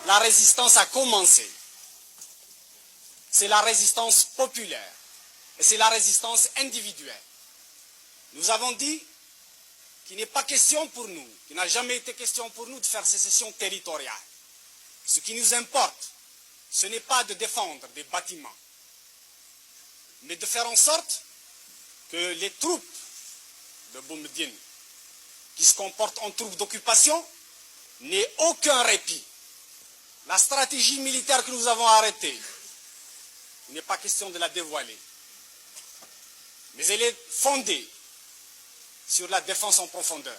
la résistance a commencé. C'est la résistance populaire et c'est la résistance individuelle. Nous avons dit qu'il n'est pas question pour nous, qu'il n'a jamais été question pour nous de faire sécession territoriale. Ce qui nous importe, ce n'est pas de défendre des bâtiments, mais de faire en sorte que les troupes de Boumediene, qui se comportent en troupes d'occupation, n'aient aucun répit. La stratégie militaire que nous avons arrêtée, il n'est pas question de la dévoiler, mais elle est fondée sur la défense en profondeur.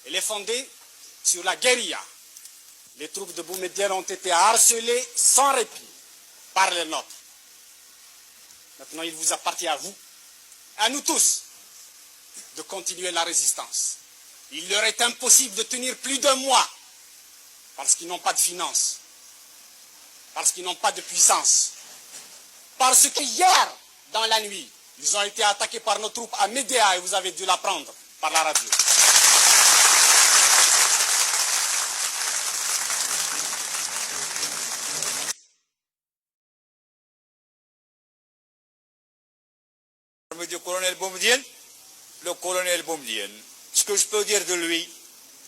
Elle est fondée sur la guérilla. Les troupes de Boumediene ont été harcelées sans répit par les nôtres. Maintenant, il vous appartient à vous, à nous tous, de continuer la résistance. Il leur est impossible de tenir plus d'un mois parce qu'ils n'ont pas de finances, parce qu'ils n'ont pas de puissance, parce que hier, dans la nuit, ils ont été attaqués par nos troupes à Médéa et vous avez dû l'apprendre par la radio. Du colonel Boumediene, le colonel Boumediene, ce que je peux dire de lui,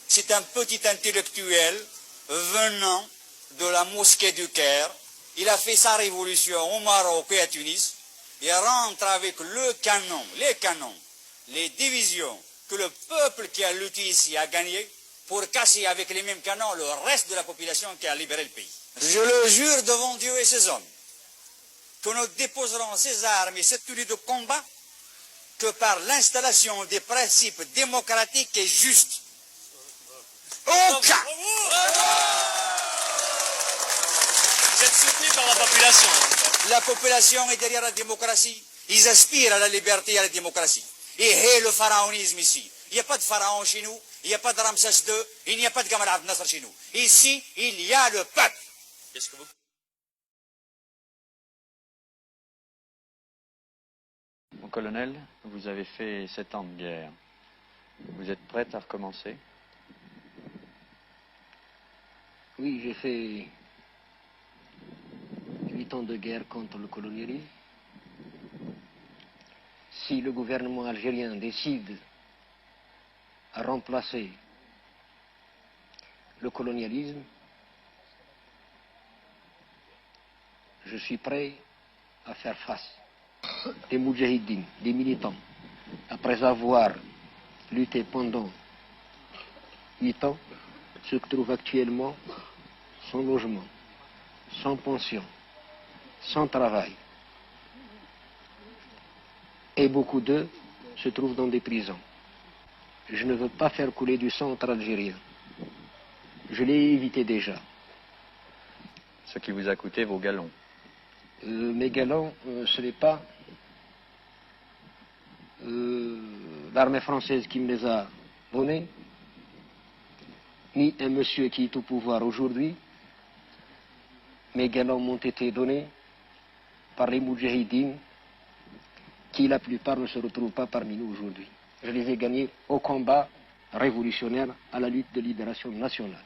c'est un petit intellectuel venant de la mosquée du Caire. Il a fait sa révolution au Maroc et à Tunis. Il rentre avec le canon, les canons, les divisions que le peuple qui a lutté ici a gagné pour casser avec les mêmes canons le reste de la population qui a libéré le pays. Je le jure devant Dieu et ses hommes que nous déposerons ces armes et cette tenue de combat que par l'installation des principes démocratiques et justes. Aucun. Vous êtes soutenu par la population. La population est derrière la démocratie. Ils aspirent à la liberté et à la démocratie. Et le pharaonisme ici. Il n'y a pas de pharaon chez nous, il n'y a pas de Ramsès II, il n'y a pas de Gamal Abdel Nasser chez nous. Ici, il y a le peuple. Qu'est-ce que vous... Mon colonel, vous avez fait 7 ans de guerre. Vous êtes prête à recommencer? Oui, j'ai fait 8 ans de guerre contre le colonialisme. Si le gouvernement algérien décide à remplacer le colonialisme, je suis prêt à faire face. Des moudjahidines, des militants, après avoir lutté pendant 8 ans, se trouvent actuellement sans logement, sans pension, sans travail. Et beaucoup d'eux se trouvent dans des prisons. Je ne veux pas faire couler du sang entre Algériens. Je l'ai évité déjà. Ce qui vous a coûté vos galons. Mes galons, ce n'est pas l'armée française qui me les a donnés, ni un monsieur qui est au pouvoir aujourd'hui. Mes galons m'ont été donnés par les moudjahidines qui, la plupart, ne se retrouvent pas parmi nous aujourd'hui. Je les ai gagnés au combat révolutionnaire, à la lutte de libération nationale.